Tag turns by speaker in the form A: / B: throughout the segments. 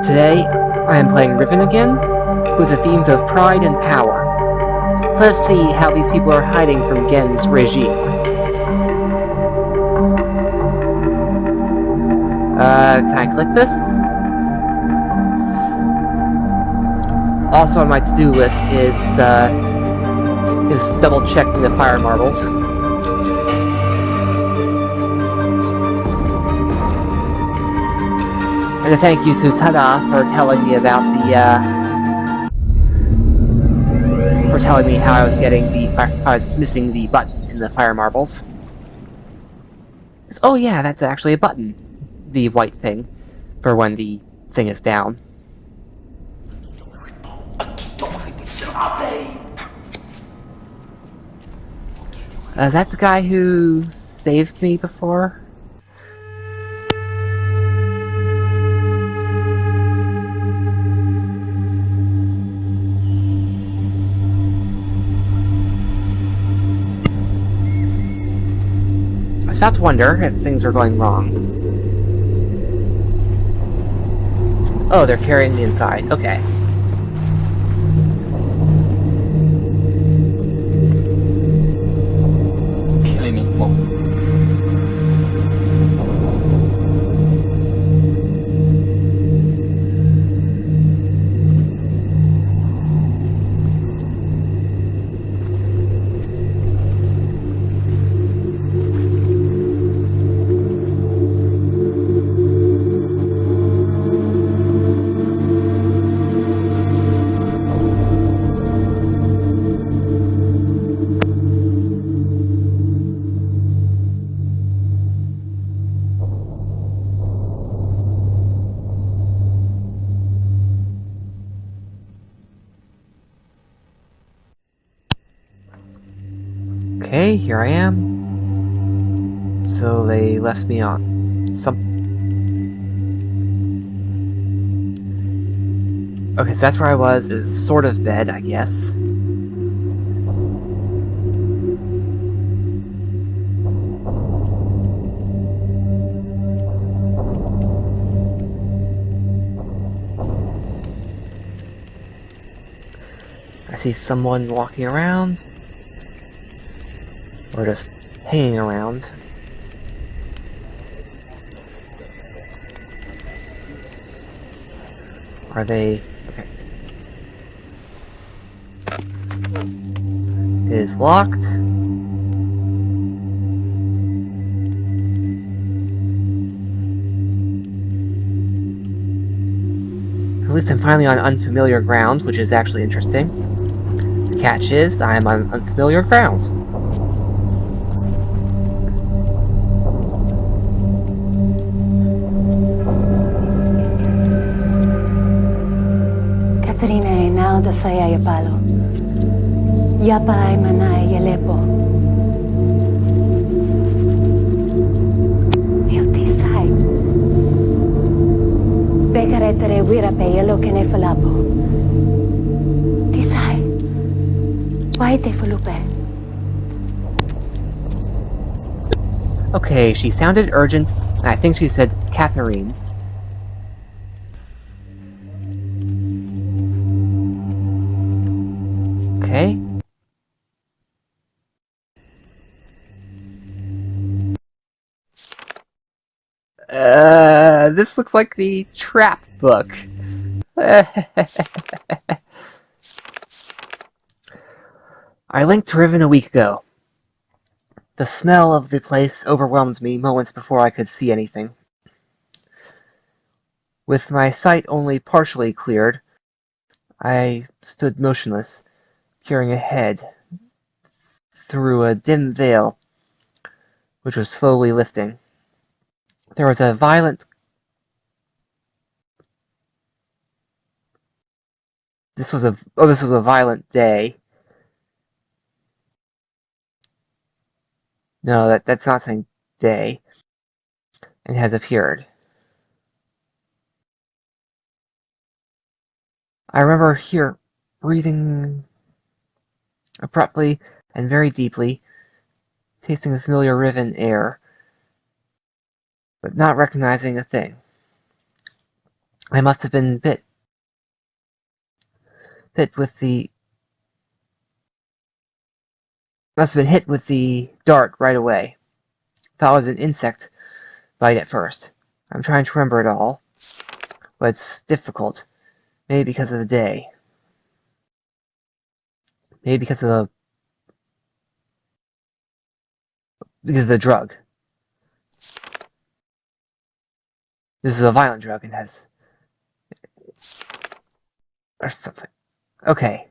A: Today, I am playing Riven again, with the themes of pride and power. Let us see how these people are hiding from Ghehn's regime. Can I click this? Also on my to-do list is double-checking the fire marbles. And a thank you to Tada for telling me about for telling me how I was missing the button in the fire marbles. Oh yeah, that's actually a button. The white thing, for when the thing is down. Is that the guy who saved me before? I was about to wonder if things were going wrong. Oh, they're carrying me inside. Okay.
B: Killing me. Whoa.
A: Okay, here I am. So they left me on Okay, so that's where I was, is sort of bed, I guess. I see someone walking around. Or just hanging around. Are they... okay. It is locked. At least I'm finally on unfamiliar ground, which is actually interesting. The catch is, I am on unfamiliar ground.
C: Da saya ya palo. Yapa ay manay yelepo. Meu tisay. Bekaretere wirape yelo kene falapo. Tisay. Why te fulupe?
A: Okay, she sounded urgent, and I think she said Catherine. Okay. This looks like the trap book. I linked Riven a week ago. The smell of the place overwhelmed me moments before I could see anything. With my sight only partially cleared, I stood motionless, peering ahead through a dim veil, which was slowly lifting. There was a violent... This was a violent day. No, that's not saying day. And has appeared. I remember here breathing abruptly and very deeply, tasting the familiar Riven air, but not recognizing a thing. I must have been bit with the must have been hit with the dart right away. Thought it was an insect bite at first. I'm trying to remember it all, but it's difficult. Maybe because of the day. Maybe because of the drug. This is a violent drug and has or something. Okay.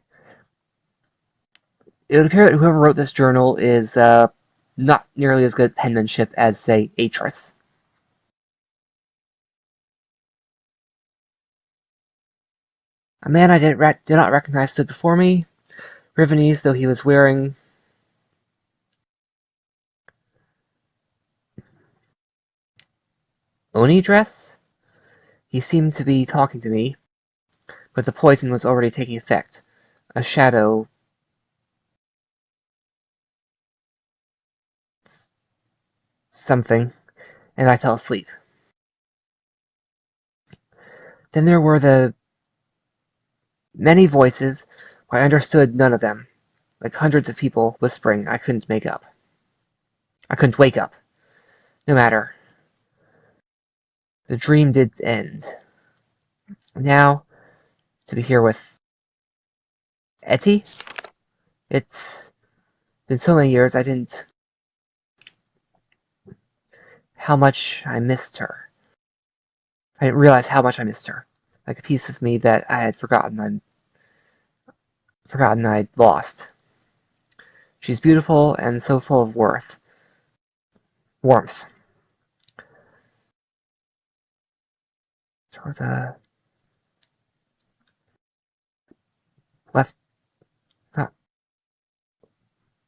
A: It would appear that whoever wrote this journal is not nearly as good at penmanship as, say, Atris. A man I did not recognize stood before me, Rivenese though he was wearing Oni dress. He seemed to be talking to me, but the poison was already taking effect. A shadow something, and I fell asleep. Then there were the many voices, I understood none of them, like hundreds of people whispering I couldn't make up. I couldn't wake up. No matter. The dream did end. Now, to be here with Etty? It's been so many years I didn't... How much I missed her. I didn't realize how much I missed her. Like a piece of me that I had forgotten I'd lost. She's beautiful and so full of warmth. Toward the left, not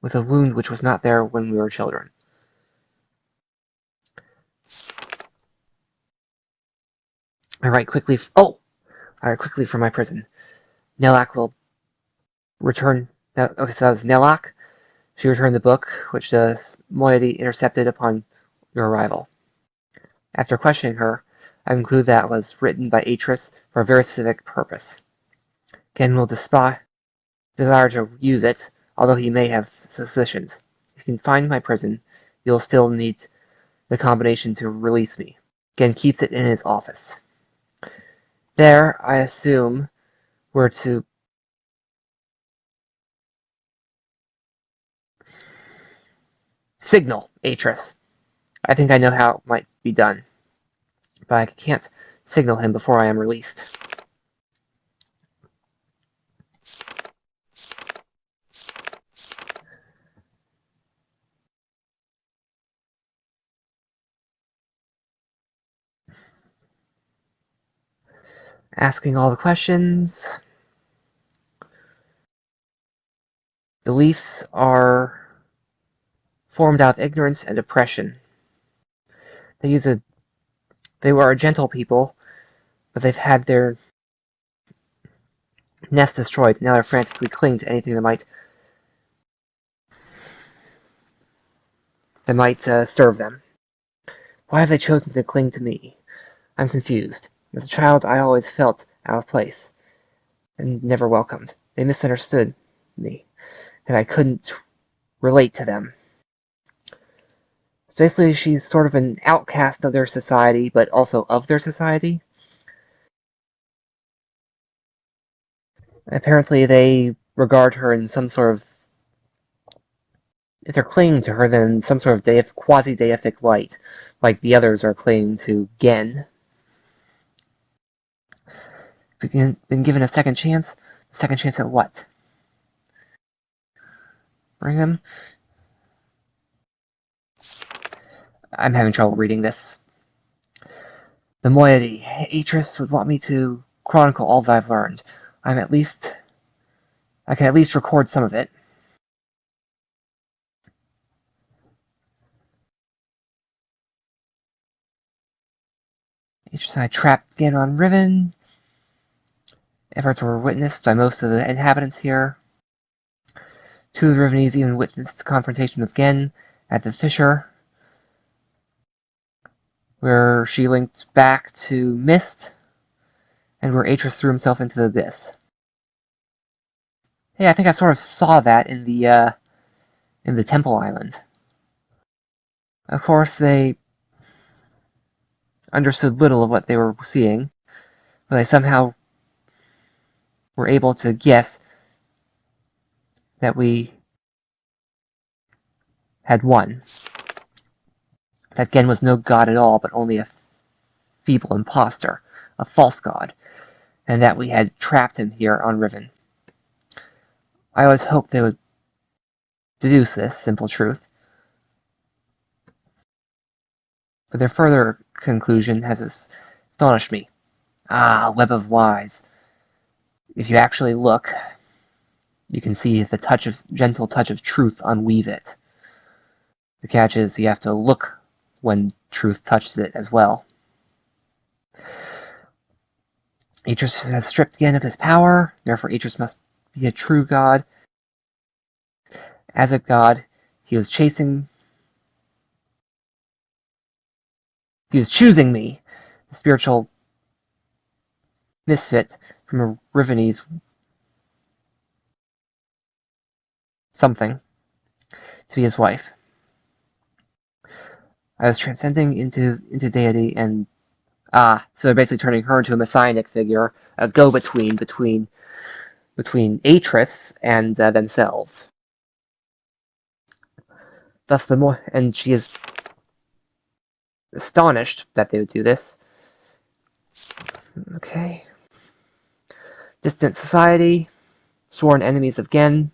A: with a wound which was not there when we were children. I write quickly. I write quickly from my prison. Nelak will return. Okay, so that was Nelak. She returned the book, which the moiety intercepted upon your arrival. After questioning her, I conclude that it was written by Atris for a very specific purpose. Gehn will desire to use it, although he may have suspicions. If you can find my prison, you'll still need the combination to release me. Gehn keeps it in his office. There, I assume, we're to signal Atris. I think I know how it might be done, but I can't signal him before I am released. Asking all the questions. Beliefs are formed out of ignorance and oppression. They were a gentle people, but they've had their nest destroyed. Now they're frantically clinging to anything that might serve them. Why have they chosen to cling to me? I'm confused. As a child, I always felt out of place and never welcomed. They misunderstood me, and I couldn't relate to them. So basically, she's sort of an outcast of their society, but also of their society. Apparently, they regard her in some sort of... If they're clinging to her, then some sort of quasi-deific light, like the others are clinging to Gehn. Been given a second chance? Second chance at what? Bring him? I'm having trouble reading this. The moiety. Atris would want me to chronicle all that I've learned. I can at least record some of it. Atris and I trapped Gehn on Riven. Efforts were witnessed by most of the inhabitants here. Two of the Rivenese even witnessed confrontation with Gehn at the fissure, where she linked back to Mist. and where Atreus threw himself into the abyss. Hey, I think I sort of saw that in the Temple Island. Of course, they understood little of what they were seeing, but they somehow were able to guess that we had won. That Gehn was no god at all, but only a feeble impostor, a false god, and that we had trapped him here on Riven. I always hoped they would deduce this simple truth, but their further conclusion has astonished me. Ah, web of wise. If you actually look, you can see the gentle touch of truth unweave it. The catch is you have to look when truth touches it as well. Atreus has stripped Gehn of his power, therefore Atreus must be a true god. As a god, he was choosing me, the spiritual misfit from a Rivenese something, to be his wife. I was transcending into deity, and so they're basically turning her into a messianic figure, a go-between between Atreus and themselves. Thus, and she is astonished that they would do this. Okay. Distant society, sworn enemies of Gehn.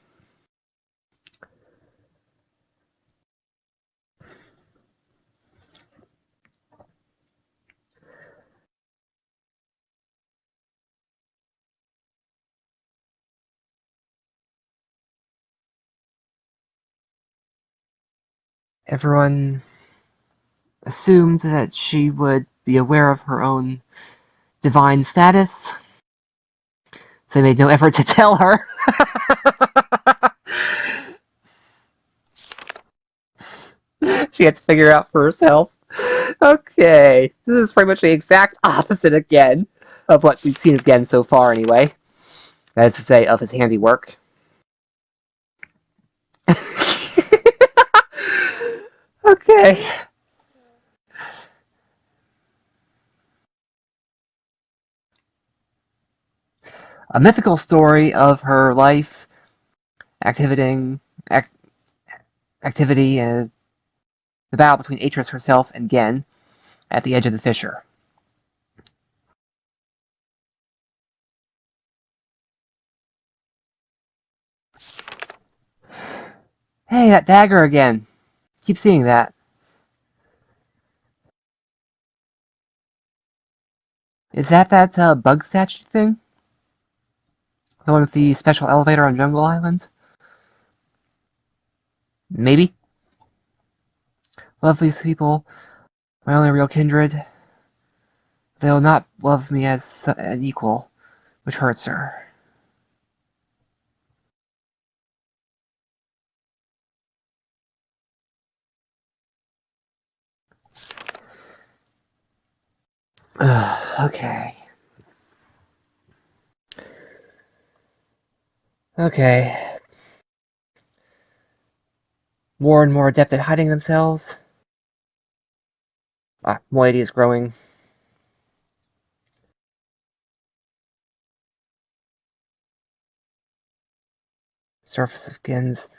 A: Everyone assumed that she would be aware of her own divine status, so they made no effort to tell her. She had to figure it out for herself. Okay, this is pretty much the exact opposite again of what we've seen of Gehn so far, anyway. That is to say, of his handiwork. Okay. A mythical story of her life, activity, and the battle between Atreus herself and Gehn at the edge of the fissure. Hey, that dagger again. Keep seeing that. Is that bug statue thing? The one with the special elevator on Jungle Island? Maybe. Love these people. My only real kindred. They'll not love me as an equal, which hurts her. Okay. Okay. More and more adept at hiding themselves. Moiety is growing. Surface of Gehn's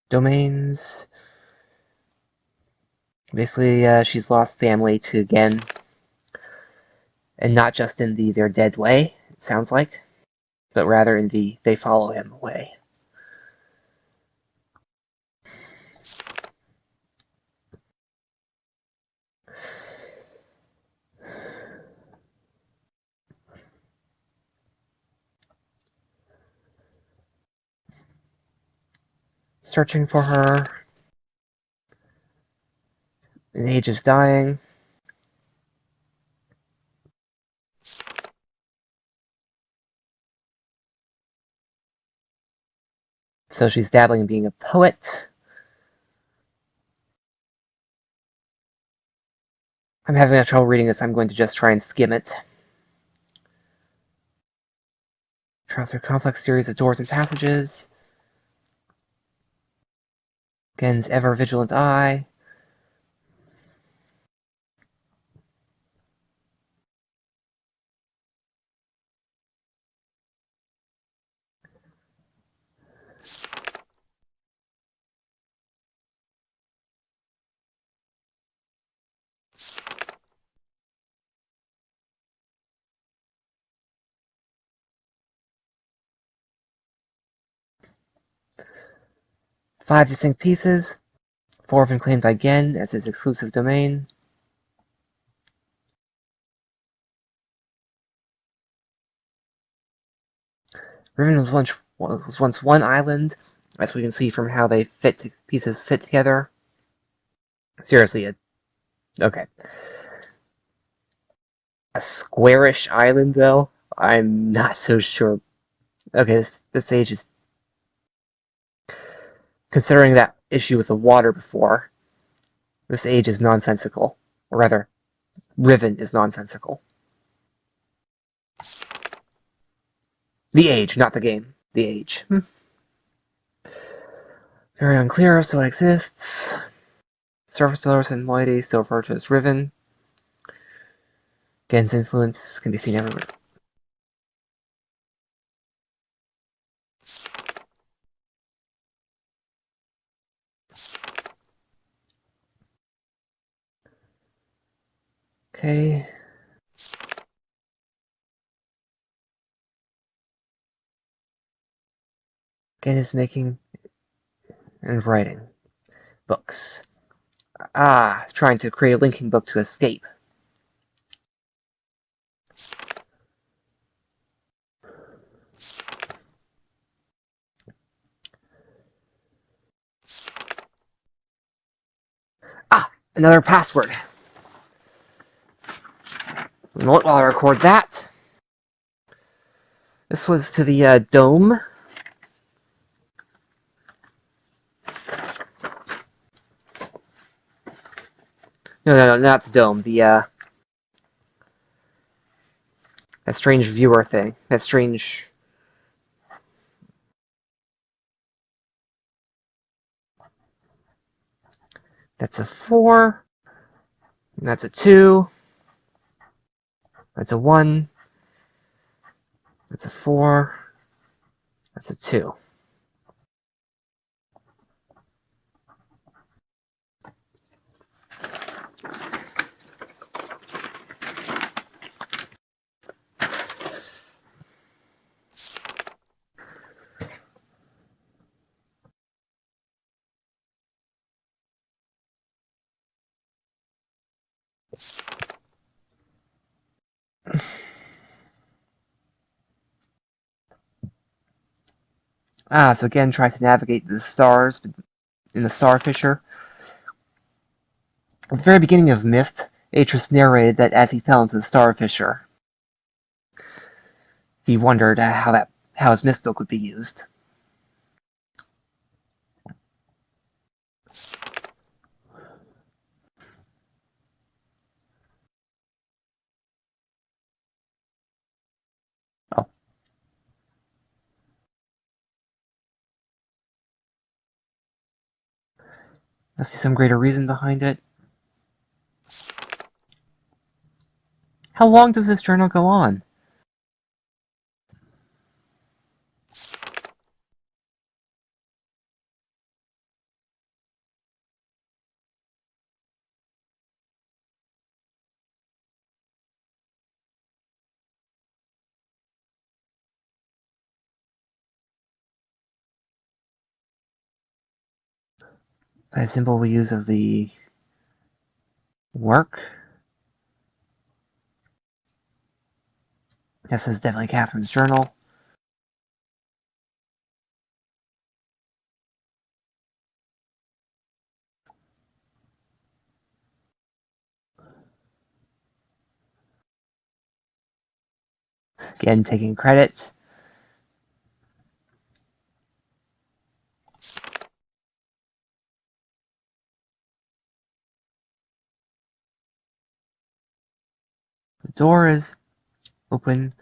A: domains. Basically, she's lost family to Gehn. And not just in the they're dead way, it sounds like, but rather in the they follow him way. Searching for her. An age is dying. So she's dabbling in being a poet. I'm having trouble reading this. I'm going to just try and skim it. Travel through a complex series of doors and passages. Gehn's ever-vigilant eye. Five distinct pieces. Four have been claimed by Gehn as his exclusive domain. Riven was once one island, as we can see from how they pieces fit together. Seriously, okay. A squarish island, though? I'm not so sure. Okay, this age is... Considering that issue with the water before, this age is nonsensical. Or rather, Riven is nonsensical. The age, not the game. The age. Very unclear, so it exists. Surface dwellers and moiety still referred to as Riven. Gehn's influence can be seen everywhere. Okay. Gehn is making and writing books. Trying to create a linking book to escape. Another password. While I record that, this was to the dome. No, not the dome. That strange viewer thing. That strange... That's a 4. That's a 2. That's a 1. That's a 4. That's a 2. So again, try to navigate the stars in the Star Fissure. At the very beginning of Myst, Atris narrated that as he fell into the Star Fissure, he wondered how his Myst book would be used. Oh. Must be some greater reason behind it. How long does this journal go on? A symbol we use of the work. This is definitely Catherine's journal. Again, taking credit. The door is open.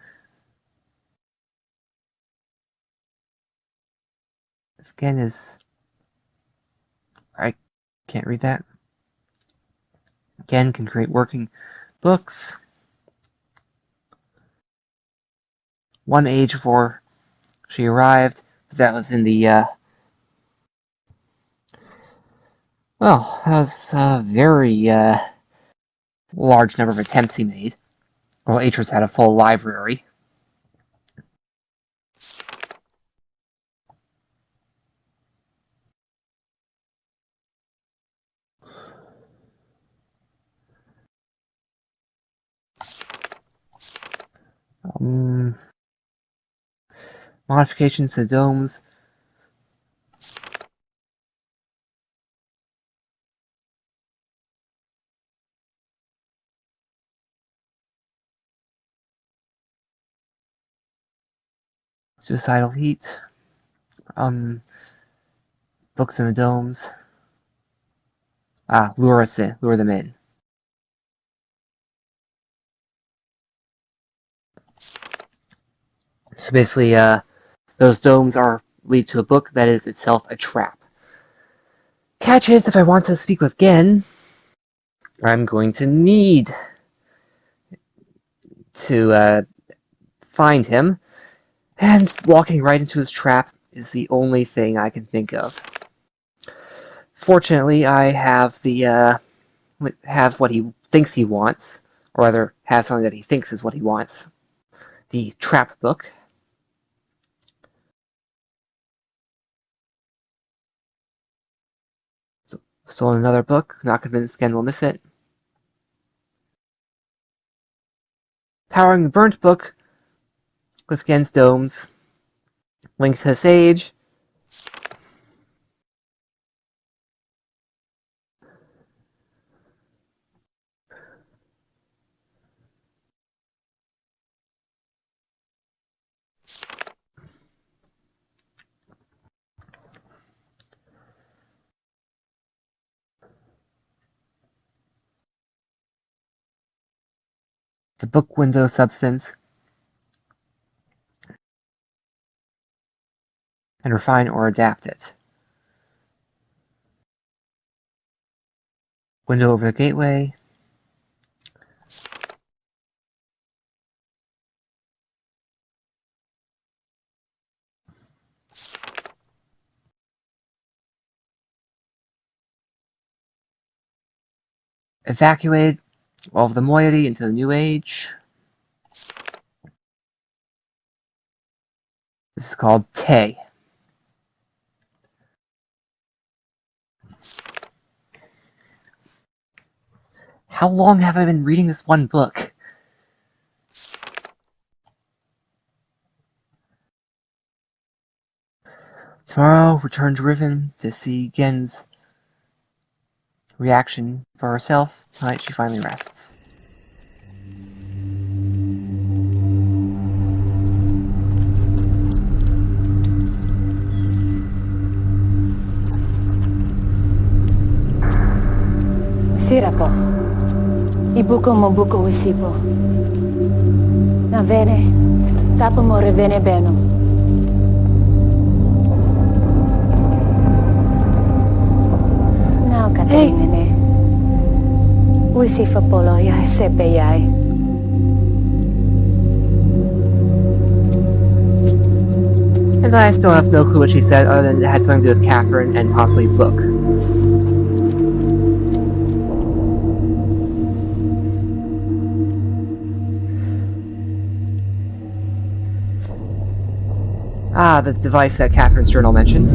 A: Gehn is... I can't read that. Gehn can create working books. One age before she arrived, but that was in the, well, that was a very, large number of attempts he made. Well, Atros had a full library. Modifications to domes. Suicidal heat. Books in the domes. Lure them in. So basically, those domes lead to a book that is itself a trap. Catch is, if I want to speak with Gehn, I'm going to need to find him, and walking right into his trap is the only thing I can think of. Fortunately, I have have what he thinks he wants, or rather, have something that he thinks is what he wants. The trap book. Stolen another book, not convinced Gehn will miss it. Powering the burnt book with Gen's domes. Link to the sage. The book window substance. And refine or adapt it. Window over the gateway. Evacuate all of the moiety into the new age. This is called Te. How long have I been reading this one book? Tomorrow, return to Riven to see Gehn's reaction for herself. Tonight, she finally rests.
C: Sira po. Ibuko mo buko wisipo. Na vene, tapo mo revene beno. Now Katrina ne. Wisifa polo ya sepe yai.
A: And I still have no clue what she said, other than it had something to do with Catherine and possibly book. The device that Catherine's journal mentioned.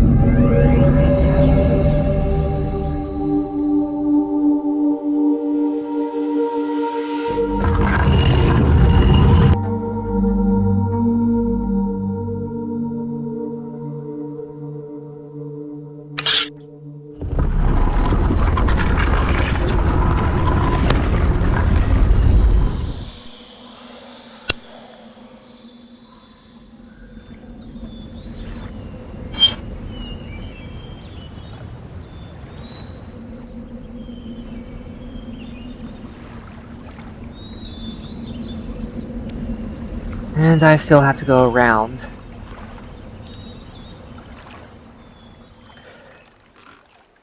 A: And I still have to go around.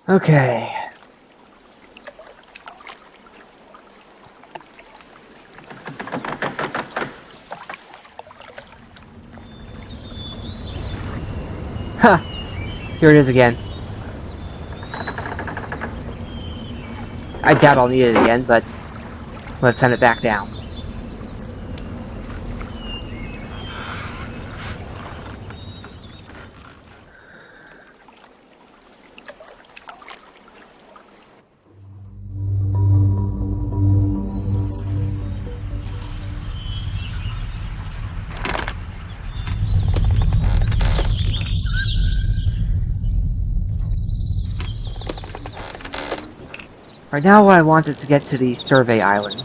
A: Okay. Ha! Here it is again. I doubt I'll need it again, but let's send it back down. Right now what I want is to get to the survey island.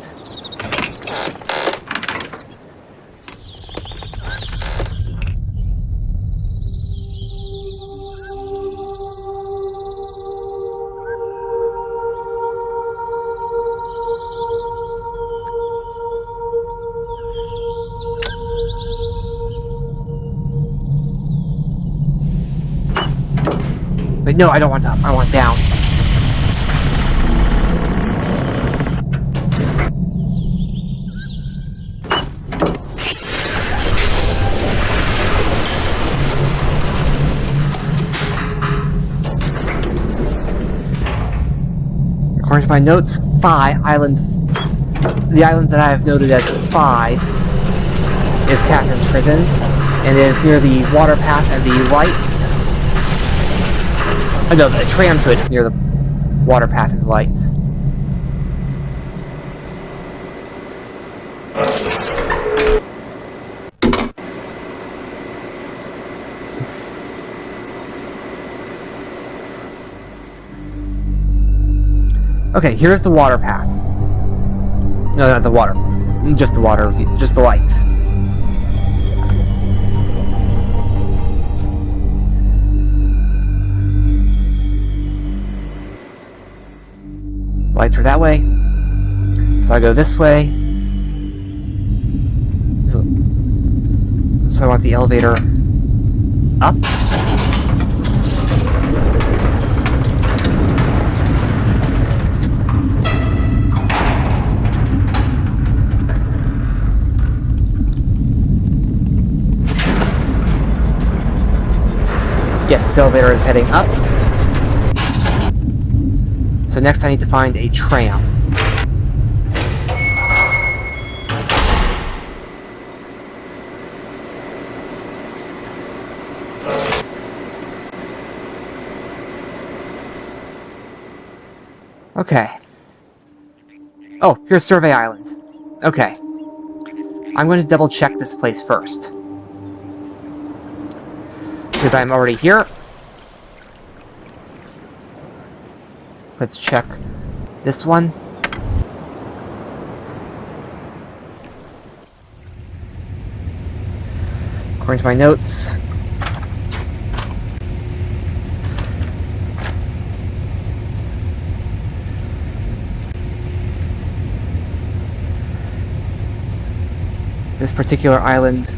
A: Wait, no, I don't want up. I want down. According to my notes, the island that I have noted as 5 is Catherine's prison, and it is near the water path and the lights. Oh no, the tram hood is near the water path and the lights. Okay, here's the water path. No, not the water. Just the water, just the lights. Lights are that way. So I go this way. So I want the elevator up. Yes, this elevator is heading up. So next I need to find a tram. Okay. Oh, here's Survey Island. Okay. I'm going to double check this place first. Because I'm already here. Let's check this one. According to my notes, this particular island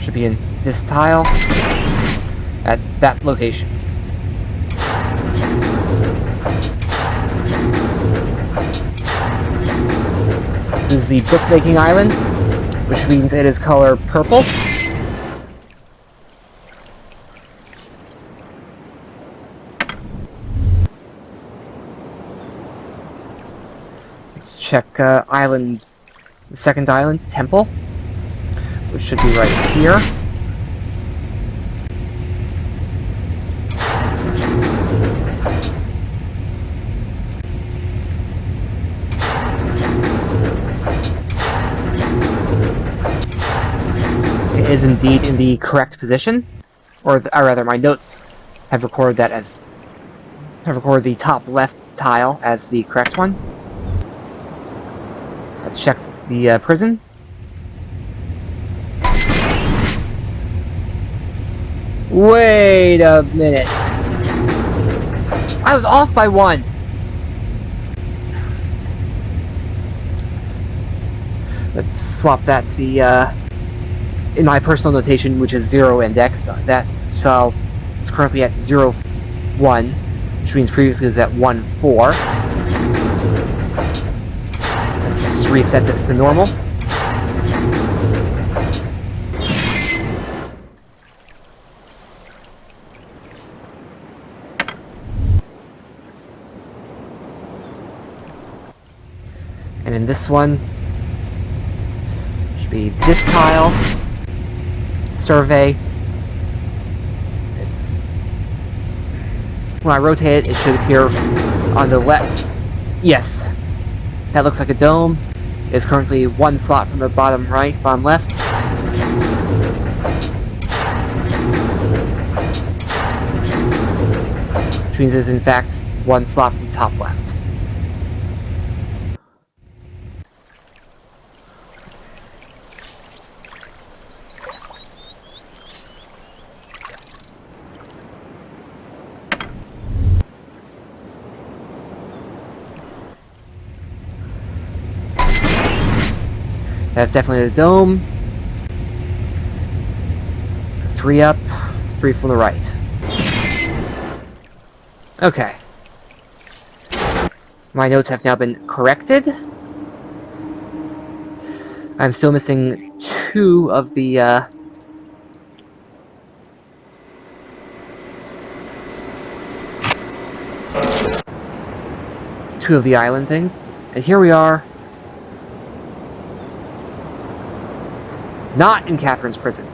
A: should be in this tile at that location. This is the bookmaking island, which means it is color purple. Let's check island, the second island, temple, which should be right here. Is indeed in the correct position, or rather, my notes have recorded the top left tile as the correct one. Let's check the prison. Wait a minute. I was off by 1. Let's swap that to be, in my personal notation, which is 0 index. So it's currently at 0, 1, which means previously it was at 1, 4. Let's reset this to normal. And in this one, should be this tile, survey. When I rotate it, it should appear on the left. Yes, that looks like a dome. It's currently 1 slot from the bottom right, bottom left. Which means it's in fact 1 slot from top left. That's definitely the dome. 3 up, 3 from the right. Okay. My notes have now been corrected. I'm still missing 2 of the, 2 of the island things. And here we are. Not in Catherine's prison.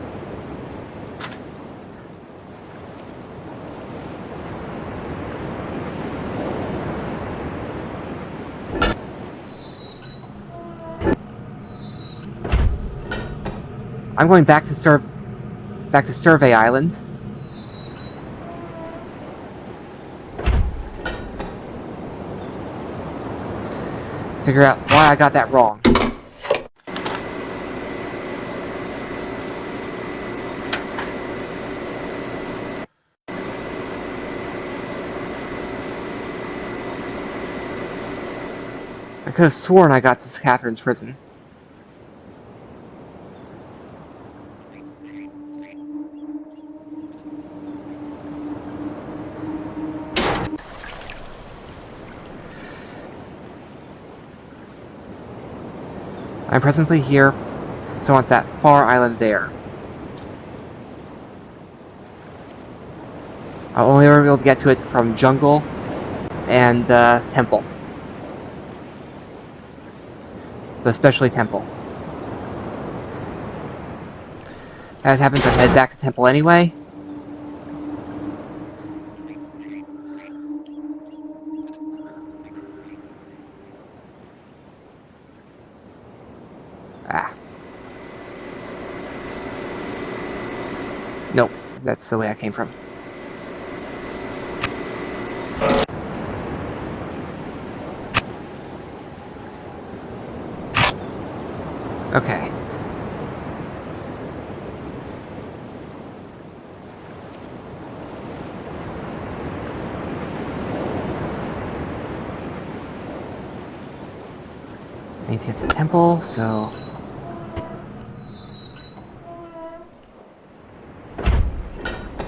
A: I'm going back to Survey Island. Figure out why I got that wrong. I could have sworn I got to Catherine's prison. I'm presently here, so at that far island there. I'll only ever be able to get to it from jungle and temple. But especially temple. As happens, I head back to temple anyway. Nope, that's the way I came from. Okay. I need to get to the temple, so...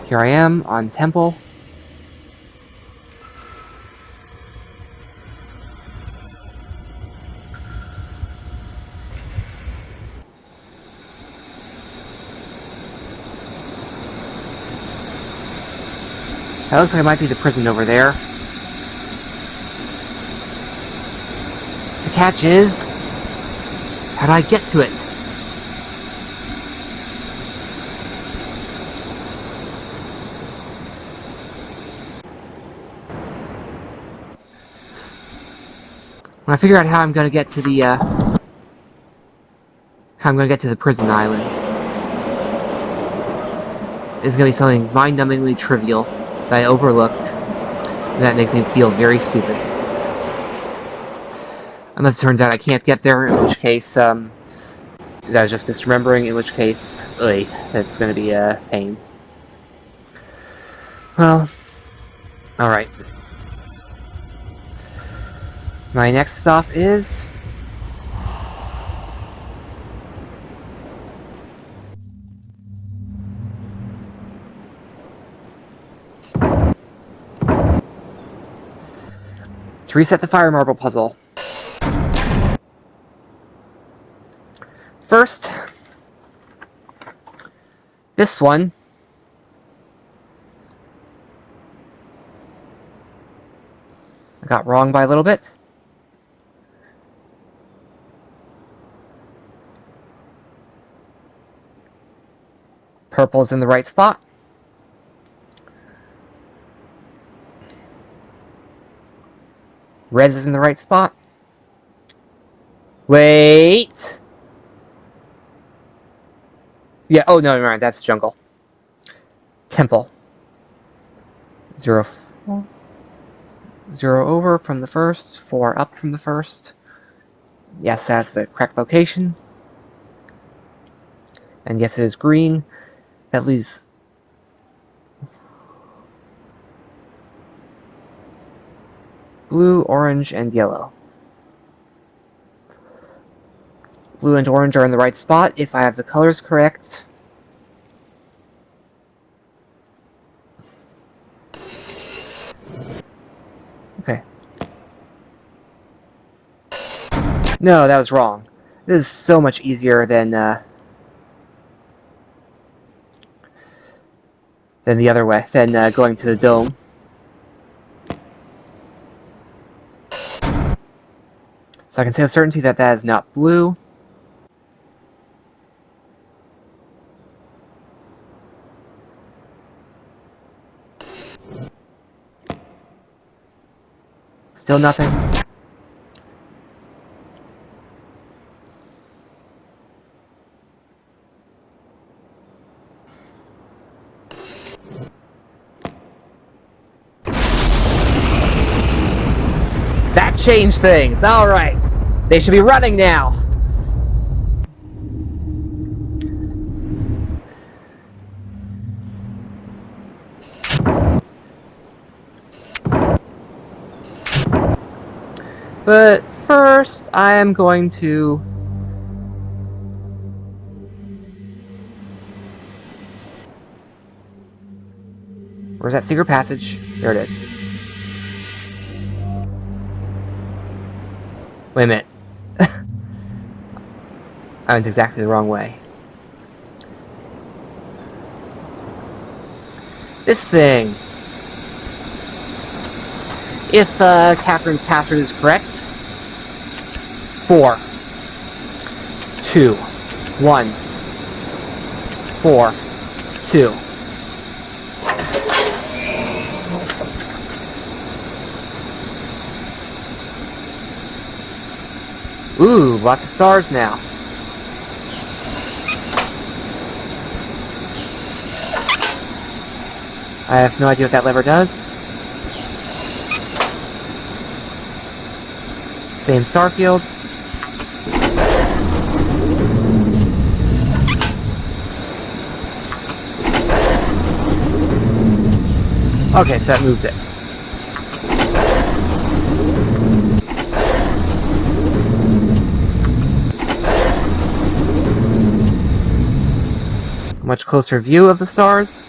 A: Here I am, on temple. That looks like it might be the prison over there. The catch is... how do I get to it? When I figure out how I'm gonna get to the, prison island, it's gonna be something mind-numbingly trivial that I overlooked, and that makes me feel very stupid. Unless it turns out I can't get there, in which case, that was just misremembering, in which case, that's gonna be a pain. Well, alright. My next stop is... reset the fire marble puzzle. First, this one. I got wrong by a little bit. Purple's in the right spot. Red is in the right spot. Wait! Yeah, oh no, never mind, that's jungle. Temple. 0 over from the first, 4 up from the first. Yes, that's the correct location. And yes, it is green. That leaves blue, orange, and yellow. Blue and orange are in the right spot if I have the colors correct. Okay. No, that was wrong. This is so much easier than the other way, than going to the dome. So I can say with certainty that that is not blue. Still nothing. That changed things! Alright! They should be running now! But first, I am going to... Where's that secret passage? There it is. Wait a minute. I went exactly the wrong way. This thing. If Catherine's password is correct, 4, 2, 1, 4, 2. Ooh, lots of stars now. I have no idea what that lever does. Same star field. Okay, so that moves it. Much closer view of the stars.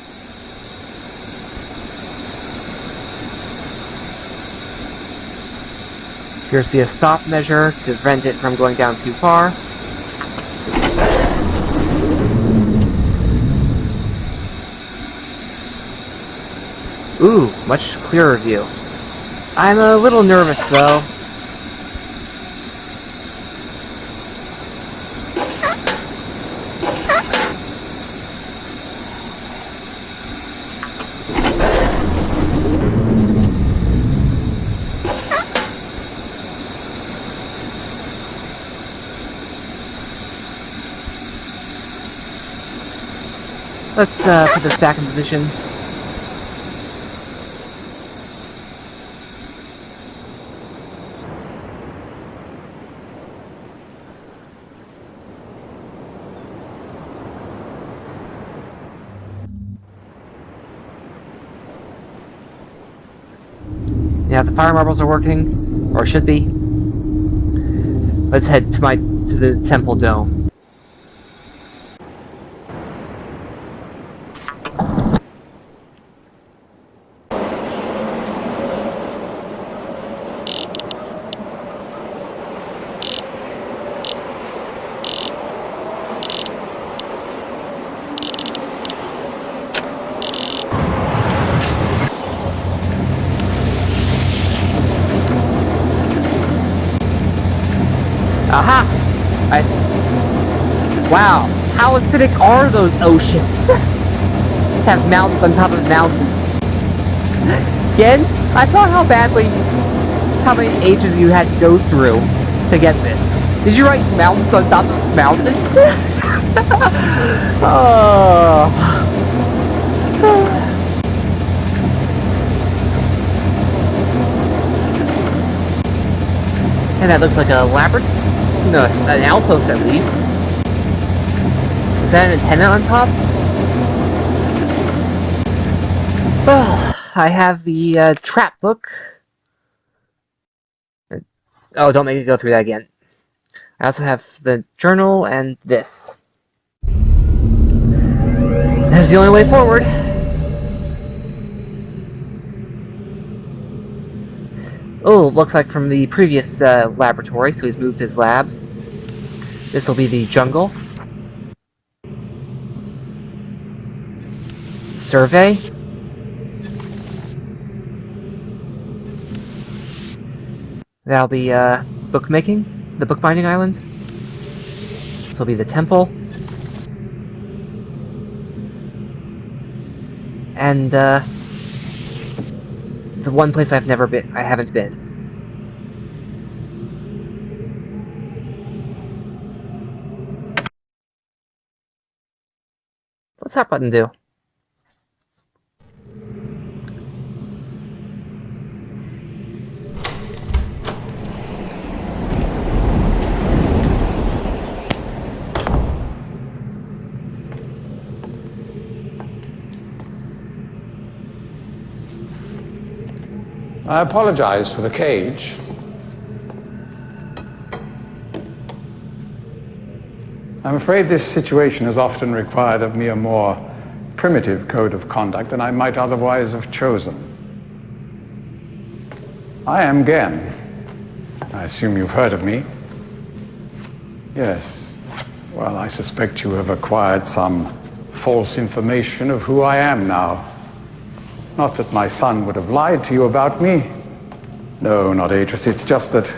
A: Appears to be a stop measure to prevent it from going down too far. Ooh, much clearer view. I'm a little nervous though. Let's put this back in position. Yeah, the fire marbles are working, or should be. Let's head to the temple dome. Aha! Wow, how acidic are those oceans? Have mountains on top of mountains. Again, I saw how many ages you had to go through to get this. Did you write mountains on top of mountains? Oh. And that looks like a labyrinth? No, an outpost at least. Is that an antenna on top? Well, I have the trap book. Oh, don't make it go through that again. I also have the journal and this. That's the only way forward. Oh, looks like from the previous laboratory, so he's moved his labs. This will be the jungle. Survey. That'll be bookmaking, the bookbinding island. This will be the temple. And the one place I haven't been. What's that button do?
B: I apologize for the cage. I'm afraid this situation has often required of me a more primitive code of conduct than I might otherwise have chosen. I am Gehn. I assume you've heard of me. Yes. Well, I suspect you have acquired some false information of who I am now. Not that my son would have lied to you about me. No, not Atris. It's just that,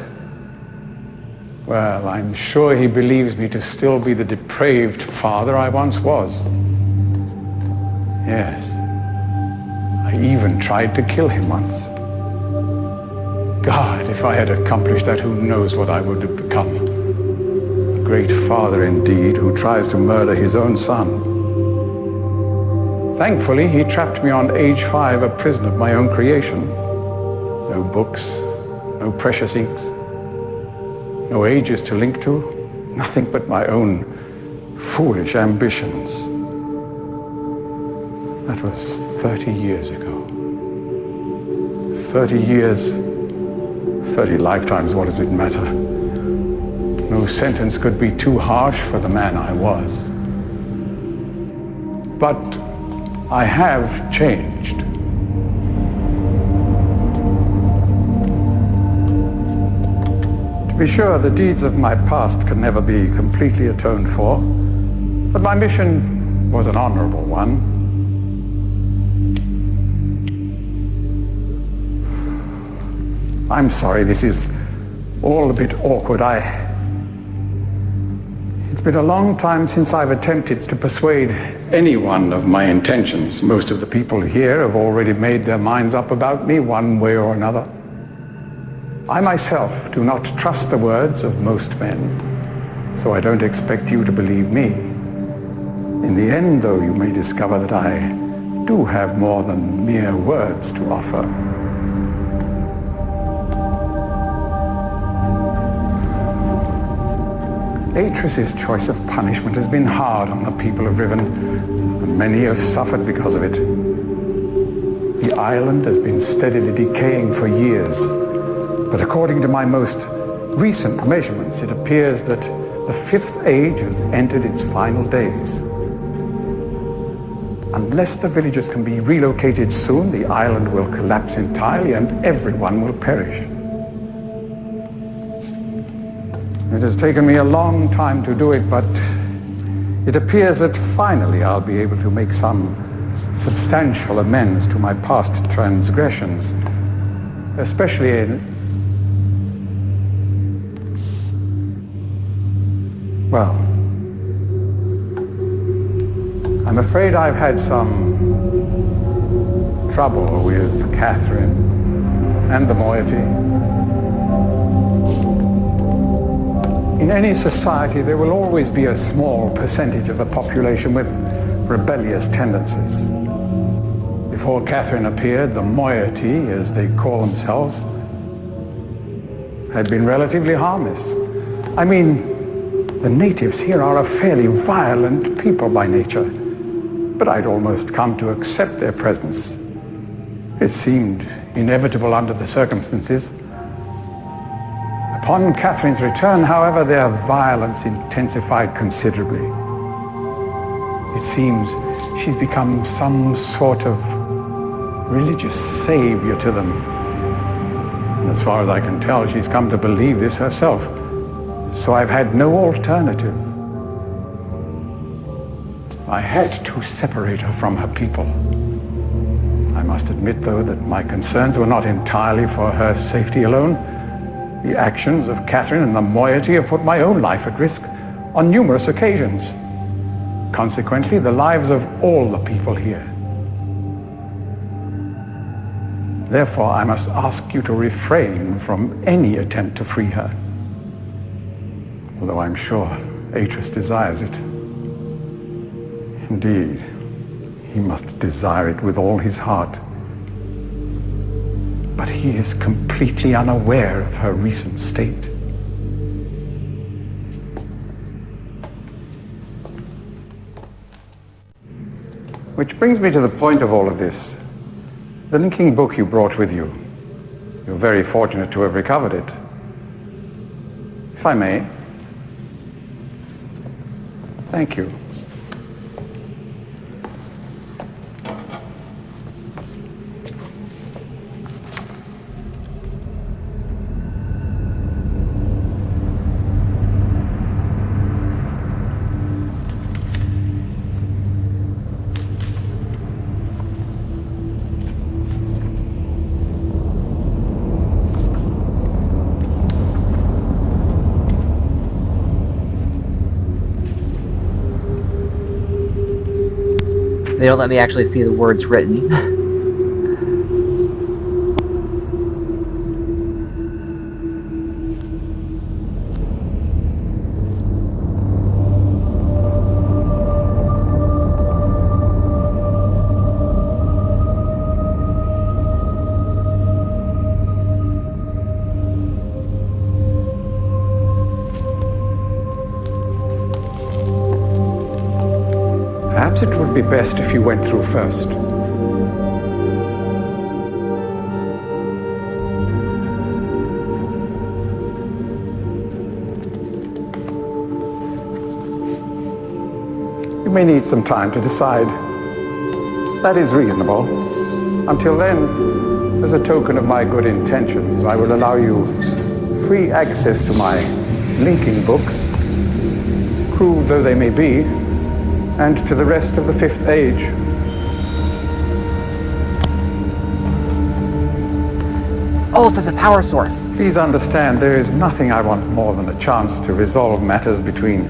B: well, I'm sure he believes me to still be the depraved father I once was. Yes. I even tried to kill him once. God, if I had accomplished that, who knows what I would have become. A great father indeed, who tries to murder his own son. Thankfully, he trapped me on age 5, a prison of my own creation. No books, no precious inks, no ages to link to, nothing but my own foolish ambitions. That was 30 years ago. 30 years, 30 lifetimes, what does it matter? No sentence could be too harsh for the man I was. But I have changed. To be sure, the deeds of my past can never be completely atoned for, but my mission was an honorable one. I'm sorry, this is all a bit awkward. It's been a long time since I've attempted to persuade anyone of my intentions. Most of the people here have already made their minds up about me one way or another. I myself do not trust the words of most men, so I don't expect you to believe me. In the end, though, you may discover that I do have more than mere words to offer. Atris's choice of punishment has been hard on the people of Riven, and many have suffered because of it. The island has been steadily decaying for years, but according to my most recent measurements, it appears that the 5th age has entered its final days. Unless the villagers can be relocated soon, the island will collapse entirely and everyone will perish. It has taken me a long time to do it, but it appears that finally I'll be able to make some substantial amends to my past transgressions, especially Well, I'm afraid I've had some trouble with Catherine and the moiety. In any society, there will always be a small percentage of the population with rebellious tendencies. Before Catherine appeared, the moiety, as they call themselves, had been relatively harmless. I mean, the natives here are a fairly violent people by nature, but I'd almost come to accept their presence. It seemed inevitable under the circumstances. Upon Catherine's return, however, their violence intensified considerably. It seems she's become some sort of religious savior to them. And as far as I can tell, she's come to believe this herself. So I've had no alternative. I had to separate her from her people. I must admit, though, that my concerns were not entirely for her safety alone. The actions of Catherine and the moiety have put my own life at risk on numerous occasions. Consequently, the lives of all the people here. Therefore, I must ask you to refrain from any attempt to free her. Although I'm sure Atreus desires it. Indeed, he must desire it with all his heart. But he is completely unaware of her recent state. Which brings me to the point of all of this. The linking book you brought with you. You're very fortunate to have recovered it. If I may. Thank you.
A: They don't let me actually see the words written.
B: Perhaps it would be best if you went through first. You may need some time to decide. That is reasonable. Until then, as a token of my good intentions, I will allow you free access to my linking books, crude though they may be, and to the rest of the Fifth Age.
A: Oh, so it's a power source.
B: Please understand, there is nothing I want more than a chance to resolve matters between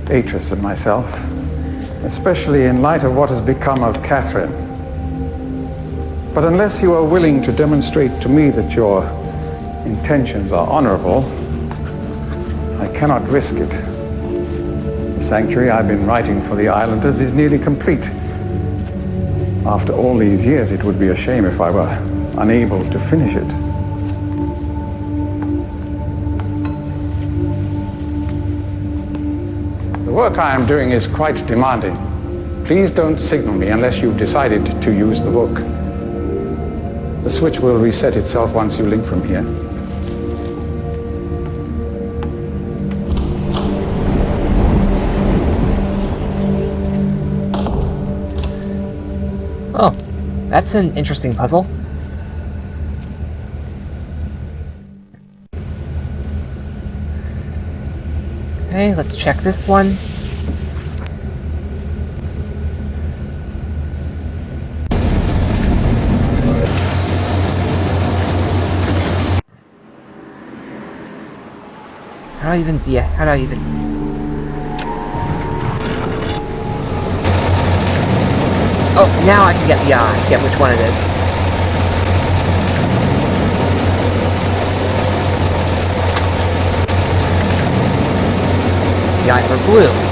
B: Atreus and myself, especially in light of what has become of Catherine. But unless you are willing to demonstrate to me that your intentions are honorable, I cannot risk it. The sanctuary I've been writing for the islanders is nearly complete. After all these years, it would be a shame if I were unable to finish it. The work I am doing is quite demanding. Please don't signal me unless you've decided to use the book. The switch will reset itself once you link from here.
A: Oh, that's an interesting puzzle. Okay, let's check this one. How do I even... Oh, now I can get which one it is. The eye for blue.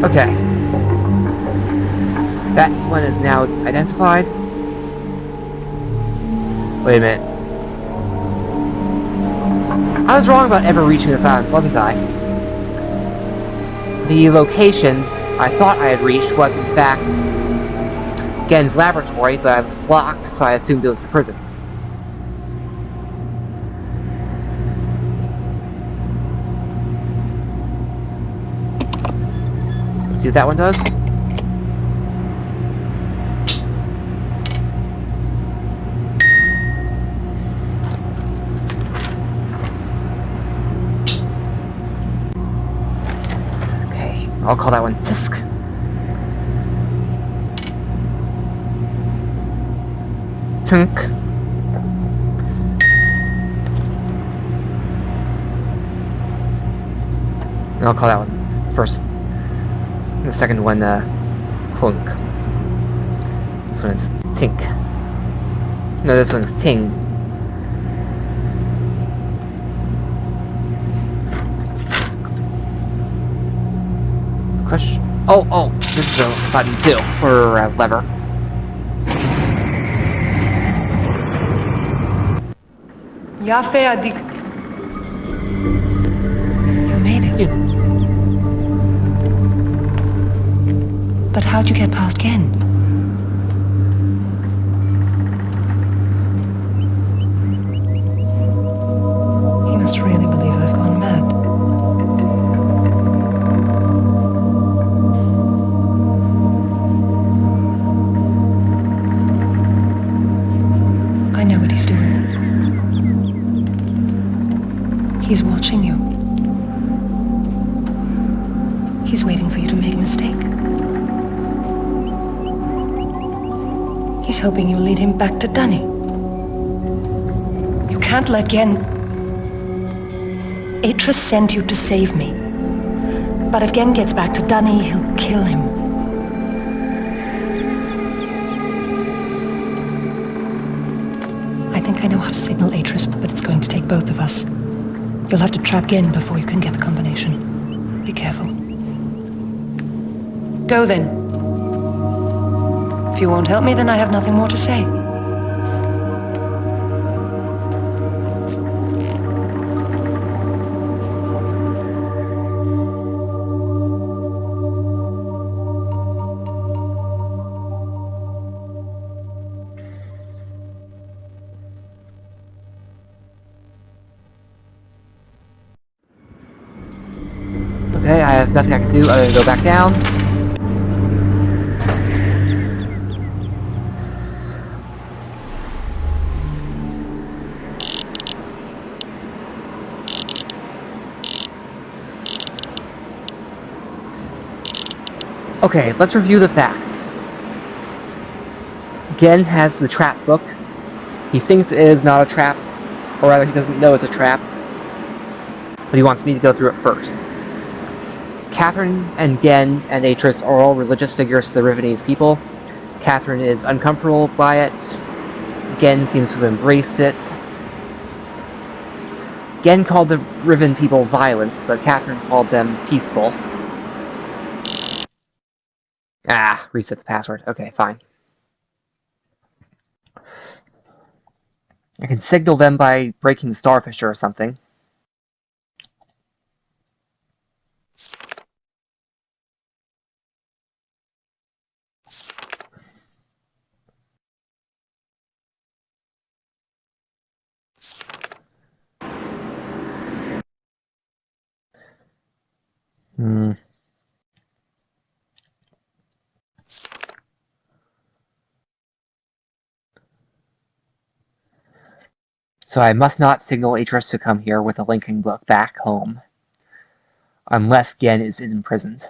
A: Okay. That one is now identified. Wait a minute. I was wrong about ever reaching this island, wasn't I? The location I thought I had reached was, in fact, Gehn's laboratory, but it was locked, so I assumed it was the prison. See what that one does? Okay, I'll call that one Tisk. Tunk. And I'll call that one first. And the second one, Clunk. This one is Tink. No, this one's Ting. Question. Oh, this is a button too, or a lever.
C: Yafe adik. You made it.
A: Yeah.
C: But how'd you get past Gehn? He must really believe I've gone mad. I know what he's doing. He's watching you. He's waiting for you to make a mistake. He's hoping you'll lead him back to Dunny. You can't let Gehn... Atris sent you to save me. But if Gehn gets back to Dunny, he'll kill him. I think I know how to signal Atris, but it's going to take both of us. You'll have to trap Gehn before you can get the combination. Be careful. Go then. If you won't help me, then I have nothing more to say.
A: Okay, I have nothing I can do other than go back down. Okay, let's review the facts. Gehn has the trap book. He thinks it is not a trap, or rather he doesn't know it's a trap, but he wants me to go through it first. Catherine and Gehn and Atris are all religious figures to the Rivenese people. Catherine is uncomfortable by it. Gehn seems to have embraced it. Gehn called the Riven people violent, but Catherine called them peaceful. Ah, reset the password. Okay, fine. I can signal them by breaking the starfisher or something. So I must not signal Atris to come here with a linking book back home. Unless Gehn is imprisoned.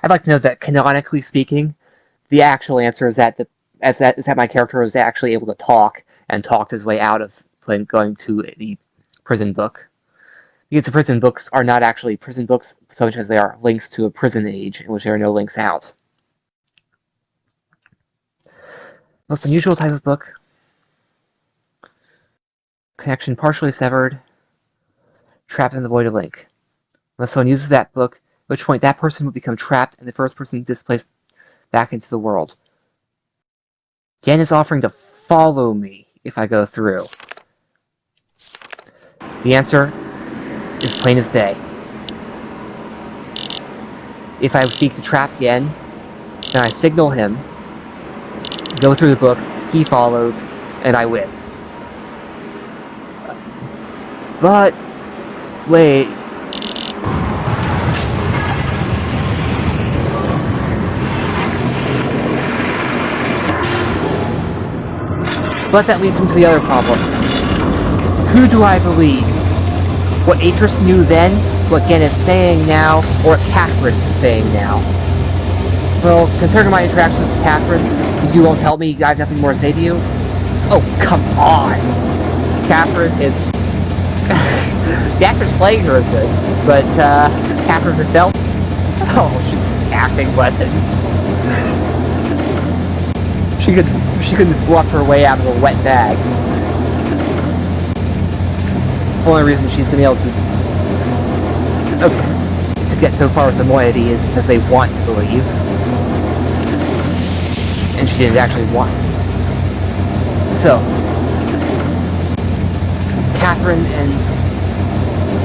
A: I'd like to note that, canonically speaking, the actual answer is that my character was actually able to talk and talked his way out of going to the prison book. Because the prison books are not actually prison books so much as they are links to a prison age in which there are no links out. Most unusual type of book. Connection partially severed. Trapped in the void of link. Unless someone uses that book, at which point that person would become trapped and the first person displaced back into the world. Gehn is offering to follow me if I go through. The answer is plain as day. If I seek to trap Gehn, then I signal him, go through the book, he follows, and I win. But, wait. But that leads into the other problem. Who do I believe? What Atris knew then, what Gehn is saying now, or what Catherine is saying now? Well, considering my interactions with Catherine, if you won't help me, I have nothing more to say to you. Oh, come on! Catherine is... the actress playing her is good, but Catherine herself? Oh, she needs acting lessons. She could bluff her way out of a wet bag. The only reason she's gonna be able to... Okay. To get so far with the moiety is because they want to believe. And she didn't actually want... So... Catherine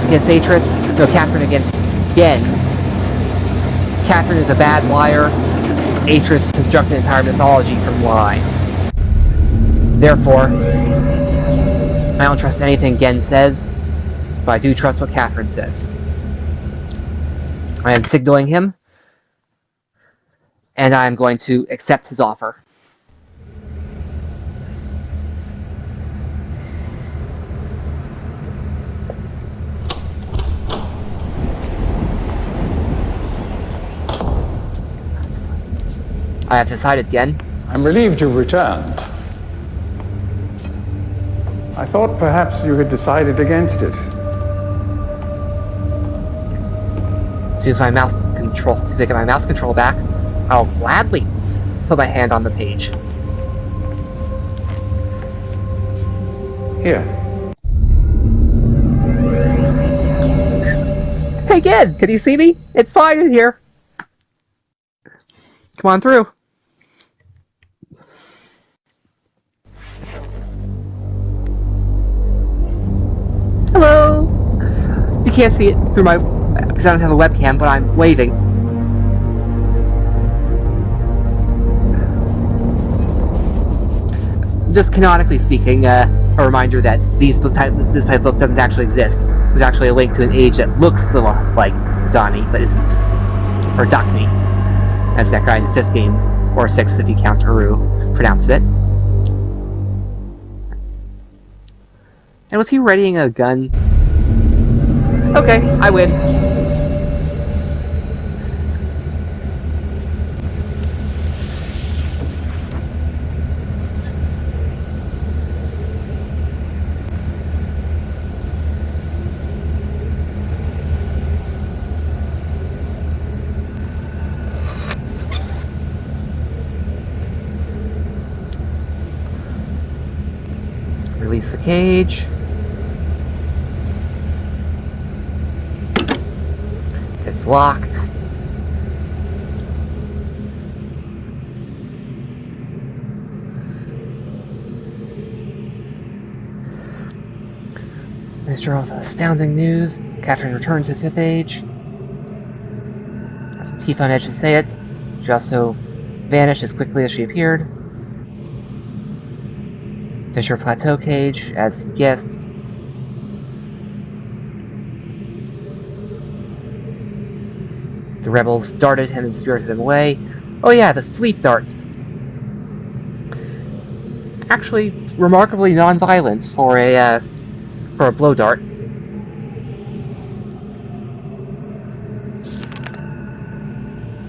A: against Atris... No, Catherine against Gehn. Catherine is a bad liar. Atris constructed an entire mythology from lies. Therefore, I don't trust anything Gehn says, but I do trust what Catherine says. I am signaling him, and I am going to accept his offer. I have decided, Gehn.
B: I'm relieved you've returned. I thought perhaps you had decided against it.
A: As soon as I get my mouse control back, I'll gladly put my hand on the page.
B: Here.
A: Hey, Gehn, can you see me? It's fine in here. Come on through. Hello! You can't see it through my... because I don't have a webcam, but I'm waving. Just canonically speaking, a reminder that this type of book doesn't actually exist. There's actually a link to an age that looks like Donnie, but isn't. Or Dockney, as that guy in the 5th game, or 6th if you count Haru, pronounced it. And was he readying a gun? Okay, I win. Release the cage. It's locked. Mr. with astounding news. Catherine returned to the Fifth Age. As teeth on edge to say it, she also vanished as quickly as she appeared. Fisher Plateau Cage, as he guessed. The rebels darted him and spirited him away. Oh yeah, the sleep darts. Actually, remarkably non-violent for a blow dart.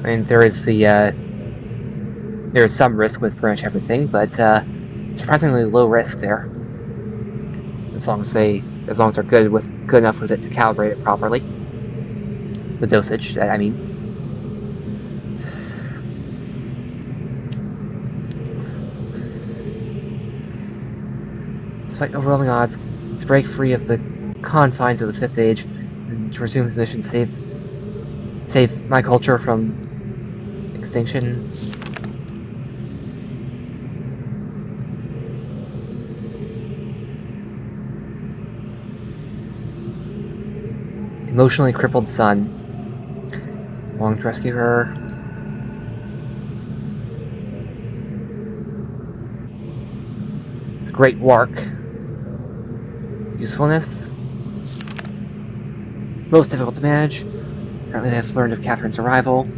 A: I mean, there is some risk with pretty much everything, but surprisingly low risk there. As long as they're good enough with it to calibrate it properly. The dosage, I mean. Despite overwhelming odds, to break free of the confines of the Fifth Age and to resume his mission to save my culture from extinction. Emotionally crippled son. Long to rescue her. The Great Wark. Usefulness. Most difficult to manage. Apparently they have learned of Catherine's arrival.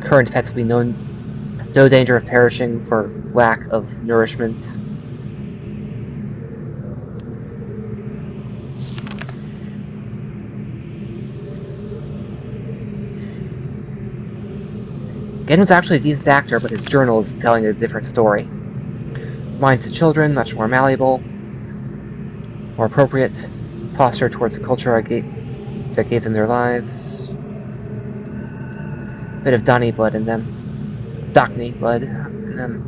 A: Current pets will be no danger of perishing for lack of nourishment. Gehn was actually a decent actor, but his journal is telling a different story. Minds of children, much more malleable, more appropriate, posture towards the culture that gave them their lives. Bit of Donny blood in them. Dockney blood in them.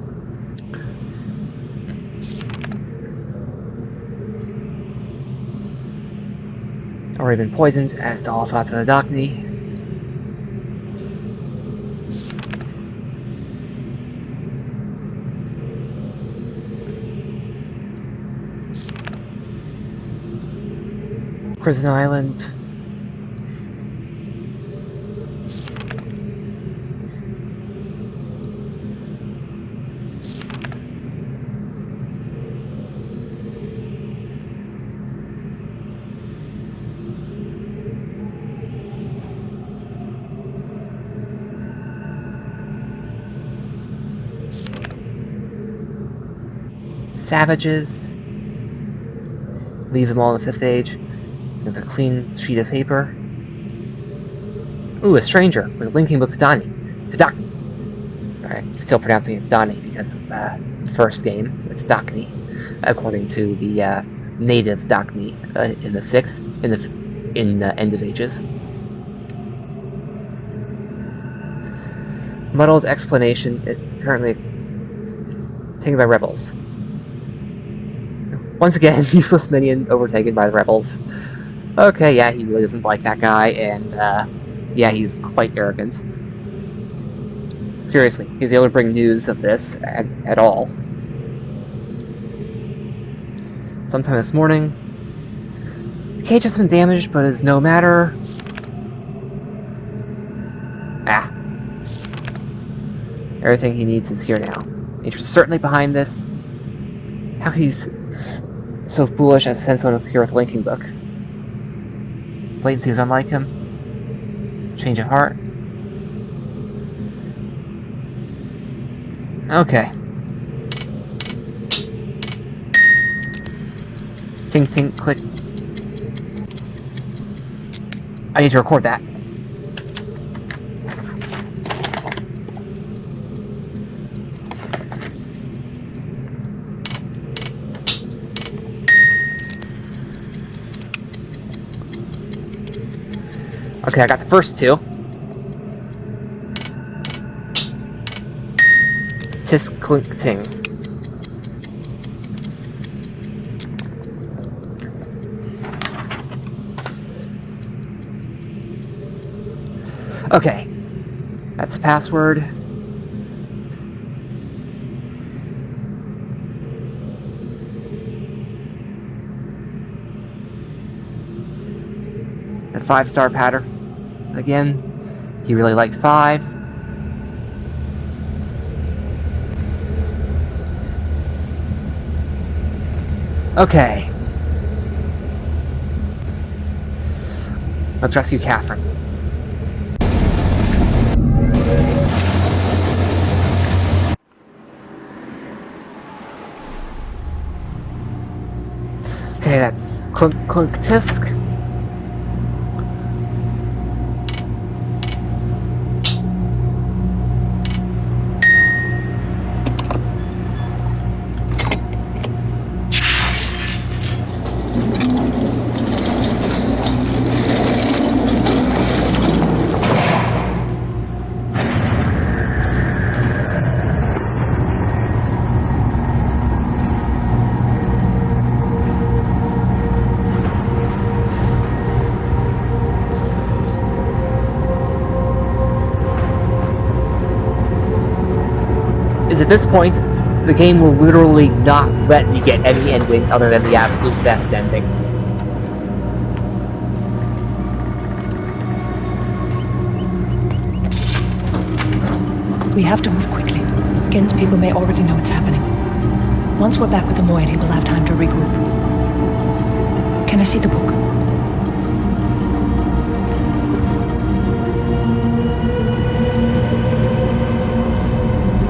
A: Already been poisoned, as to all thoughts of the Dockney. Prison Island. Savages. Leave them all in the Fifth Age with a clean sheet of paper. Ooh, a stranger with a linking book to Donny. To Dockney. Sorry, I'm still pronouncing it Donny because of the first game. It's Dockney, according to the native Dockney in the Sixth, in End of Ages. Muddled explanation, apparently taken by rebels. Once again, useless minion overtaken by the rebels. Okay, yeah, he really doesn't like that guy, and yeah, he's quite arrogant. Seriously, he's able to bring news of this at all. Sometime this morning, the cage has been damaged, but is no matter. Ah. Everything he needs is here now. Nature's certainly behind this. How could he so foolish as to send someone here with a linking book? Blatancy is unlike him. Change of heart. Okay. Tink, tink, click. I need to record that. Okay, I got the first two. Tisk clink ting. Okay, that's the password. The 5-star pattern. Again, he really liked 5. Okay. Let's rescue Catherine. Okay, that's Clunk Clunk Tisk. At this point, the game will literally not let me get any ending other than the absolute best ending.
C: We have to move quickly. Gehn's people may already know what's happening. Once we're back with the Moiety, we'll have time to regroup. Can I see the book?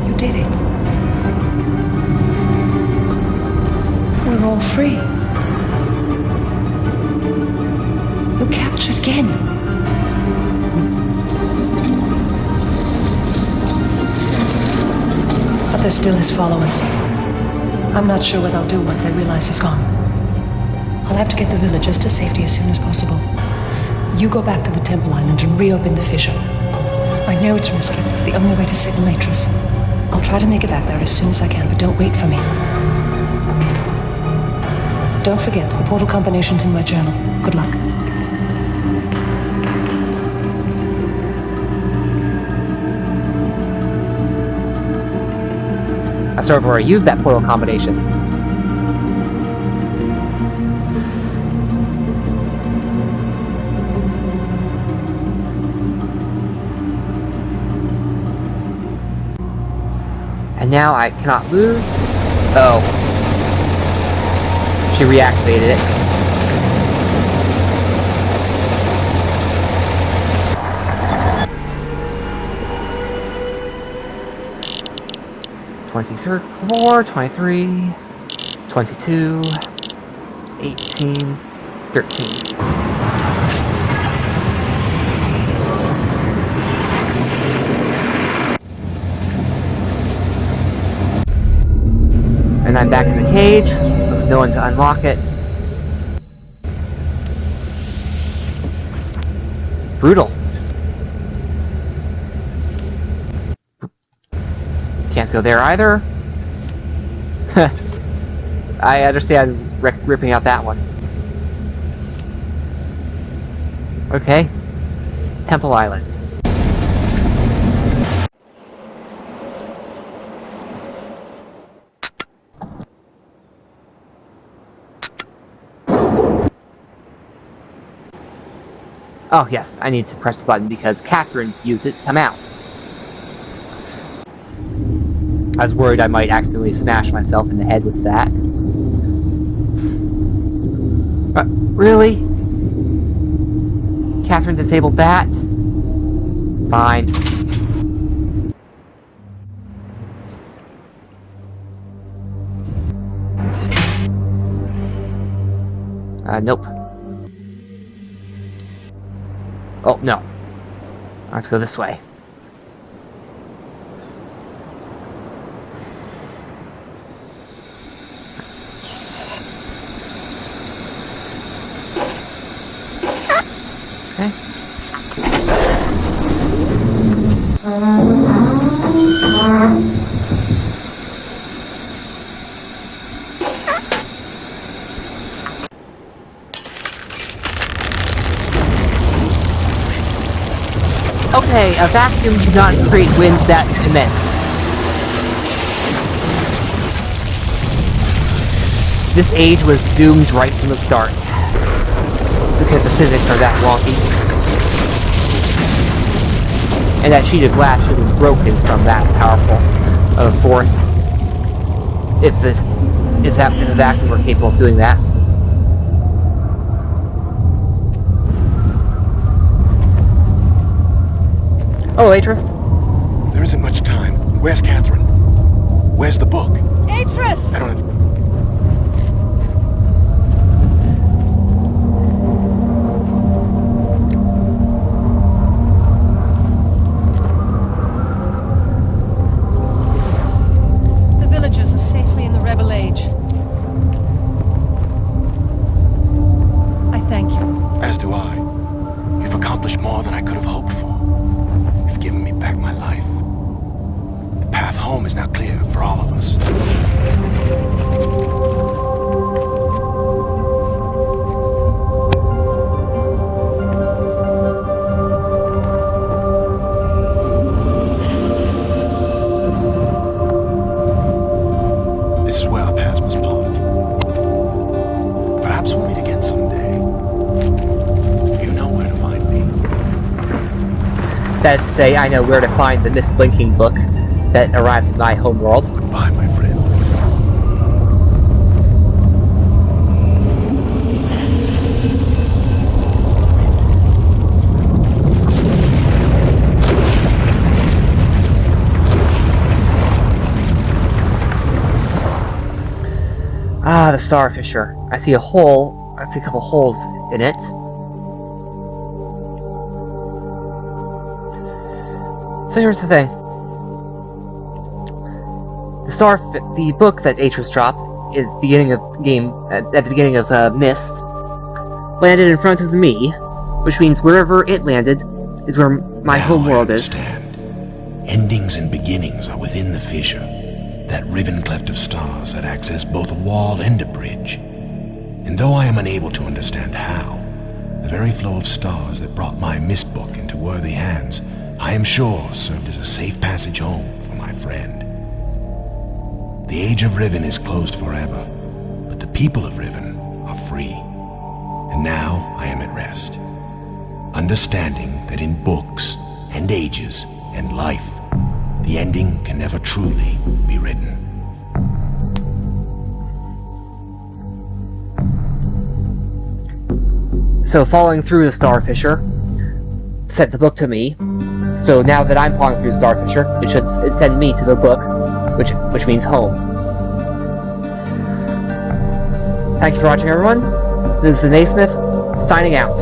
C: You did it. We're all free. You captured Gehn. But there still his followers. I'm not sure what I'll do once I realize he's gone. I'll have to get the villagers to safety as soon as possible. You go back to the Temple Island and reopen the fissure. I know it's risky, but it's the only way to save Latris. I'll try to make it back there as soon as I can, but don't wait for me. Don't forget, the portal combination's in my journal. Good luck.
A: I sort of already used that portal combination. And now I cannot lose. Oh. She reactivated it. Four, 23, 22, 18, 13. And I'm back in the cage, with no one to unlock it. Brutal. Can't go there either. I understand ripping out that one. Okay. Temple Island. Oh yes, I need to press the button because Catherine used it to come out. I was worried I might accidentally smash myself in the head with that. Really? Catherine disabled that? Fine. Nope. Oh, no. I have to go this way. Okay, a vacuum should not create winds that immense. This age was doomed right from the start, because the physics are that wonky. And that sheet of glass should have been broken from that powerful of a force, if the vacuum were capable of doing that. Oh, Atris?
D: There isn't much time. Where's Catherine? Where's the book?
C: Atris!
D: I don't...
C: The villagers are safely in the Rebel Age. I thank you.
D: As do I. You've accomplished more than I could have hoped for. You've given me back my life. The path home is now clear for all of us. This is where our paths must part. Perhaps we'll meet again someday. You know where to find me.
A: That is to say, I know where to find the mislinking book that arrived in my homeworld.
D: Goodbye, my friend.
A: Ah, the Starfisher. I see a hole. I see a couple holes in it. So here's the thing. The book that Atris dropped at the beginning of at the beginning of Mist landed in front of me, which means wherever it landed is where my home world is.
D: Endings and beginnings are within the fissure, that riven cleft of stars that access both a wall and a bridge. And though I am unable to understand how, the very flow of stars that brought my Mist book into worthy hands, I am sure served as a safe passage home for my friend. The age of Riven is closed forever, but the people of Riven are free. And now I am at rest, understanding that in books and ages and life, the ending can never truly be written.
A: So following through the Starfisher sent the book to me. So now that I'm following through the Starfisher, it should send me to the book, which means home. Thank you for watching, everyone. This is the Naysmith, signing out.